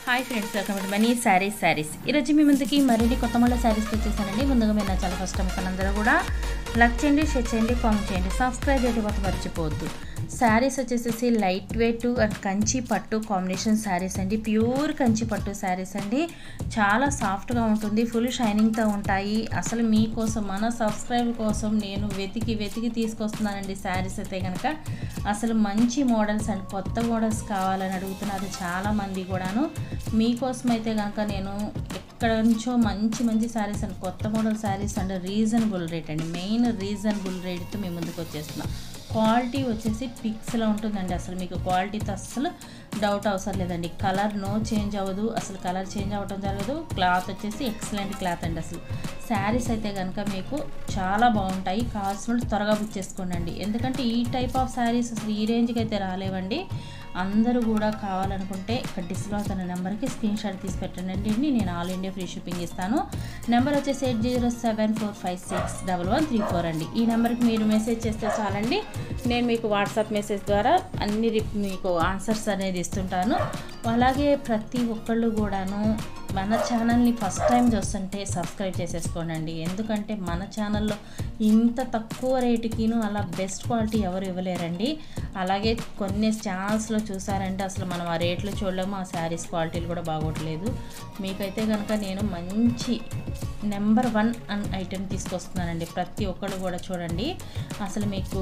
Hi friends, welcome to money saris. ఈరోజు మీ ముందుకి మరిన్ని కొత్త మళ్ళీ శారీస్ వచ్చేసానండి. ముందుగా మీరు నా చాలా ఫస్ట్ టైం అందరూ కూడా లైక్ చేయండి, షేర్ చేయండి, కామెంట్ చేయండి, సబ్స్క్రైబ్ చేయడం మాత్రం మర్చిపోవద్దు. శారీస్ వచ్చేసేసి లైట్ వెయిట్ అండ్ కంచి పట్టు కాంబినేషన్ శారీస్ అండి. ప్యూర్ కంచి పట్టు శారీస్ అండి. చాలా సాఫ్ట్గా ఉంటుంది, ఫుల్ షైనింగ్తో ఉంటాయి. అసలు మీకోసం, మన సబ్స్క్రైబ్ కోసం నేను వెతికి తీసుకొస్తున్నానండి శారీస్ అయితే కనుక. అసలు మంచి మోడల్స్ అండ్ కొత్త మోడల్స్ కావాలని అడుగుతున్నారు చాలామంది కూడాను. మీకోసం అయితే కనుక నేను ఎక్కడ నుంచో మంచి శారీస్ అండ్ కొత్త model saris and reasonable rate అండి, మెయిన్ రీజనబుల్ రేట్తో మీ ముందుకు వచ్చేస్తున్నాం. క్వాలిటీ వచ్చేసి పిక్స్లో ఉంటుందండి. అసలు మీకు క్వాలిటీతో అస్సలు డౌట్ అవసరం లేదండి. కలర్ నో చేంజ్ అవ్వదు, అసలు కలర్ చేంజ్ అవ్వడం జరగదు. క్లాత్ వచ్చేసి ఎక్సలెంట్ క్లాత్ అండి. అసలు శారీస్ అయితే కనుక మీకు చాలా బాగుంటాయి. కావాల్సిన త్వరగా బుక్ చేసుకోండి. ఎందుకంటే ఈ టైప్ ఆఫ్ శారీస్ అసలు ఈ రేంజ్కి అయితే రాలేవండి. అందరూ కూడా కావాలనుకుంటే ఇక్కడ డిస్ప్లే అవుతున్న నెంబర్కి స్క్రీన్ షాట్ తీసి పెట్టండి. నేను ఆల్ ఇండియా ఫ్రీ షిప్పింగ్ ఇస్తాను. నెంబర్ వచ్చేసి 8074561134 అండి. ఈ నెంబర్కి మీరు మెసేజ్ చేస్తే చాలండి. నేను మీకు వాట్సాప్ మెసేజ్ ద్వారా అన్ని మీకు ఆన్సర్స్ అనేది ఇస్తుంటాను. అలాగే ప్రతి ఒక్కళ్ళు కూడాను మన ఛానల్ని ఫస్ట్ టైం చూస్తుంటే సబ్స్క్రైబ్ చేసేసుకోండి. ఎందుకంటే మన ఛానల్లో ఇంత తక్కువ రేటుకిను అలా బెస్ట్ క్వాలిటీ ఎవరు ఇవ్వలేరండి. అలాగే కొన్ని ఛానల్స్లో చూసారంటే అసలు మనం ఆ రేట్లు చూడలేము, ఆ శారీస్ క్వాలిటీలు కూడా బాగోట్లేదు. మీకైతే కనుక నేను మంచి నెంబర్ 1 ఐటెం తీసుకొస్తున్నానండి. ప్రతి ఒక్కళ్ళు కూడా చూడండి. అసలు మీకు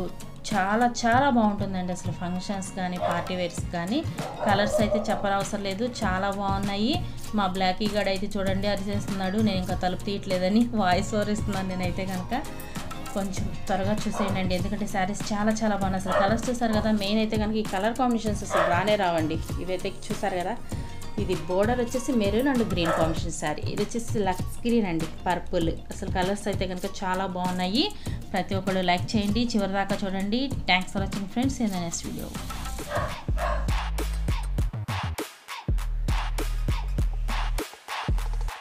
చాలా బాగుంటుందండి. అసలు ఫంక్షన్స్ కానీ పార్టీ వేర్స్ కానీ కలర్స్ అయితే చెప్పనవసరం లేదు, చాలా బాగున్నాయి. మా బ్లాకీ గార్డ్ అయితే చూడండి అరిచేస్తున్నాడు, నేను ఇంకా తలుపు తీయట్లేదని వాయిస్ ఓవర్ ఇస్తున్నాను. నేనైతే కనుక కొంచెం త్వరగా చూసేయండి, ఎందుకంటే శారీస్ చాలా బాగున్నాయి. అసలు కలర్స్ చూసారు కదా, మెయిన్ అయితే కనుక ఈ కలర్ కాంబినేషన్స్ అసలు రానే రావండి. ఇవైతే చూసారు కదా, ఇది బోర్డర్ వచ్చేసి maroon and green combination sari, ఇది వచ్చేసి లక్స్ గ్రీన్ అండి, పర్పుల్. అసలు కలర్స్ అయితే కనుక చాలా బాగున్నాయి. ప్రతి ఒక్కళ్ళు లైక్ చేయండి, చివరి దాకా చూడండి. Thanks for watching friends. In the next video.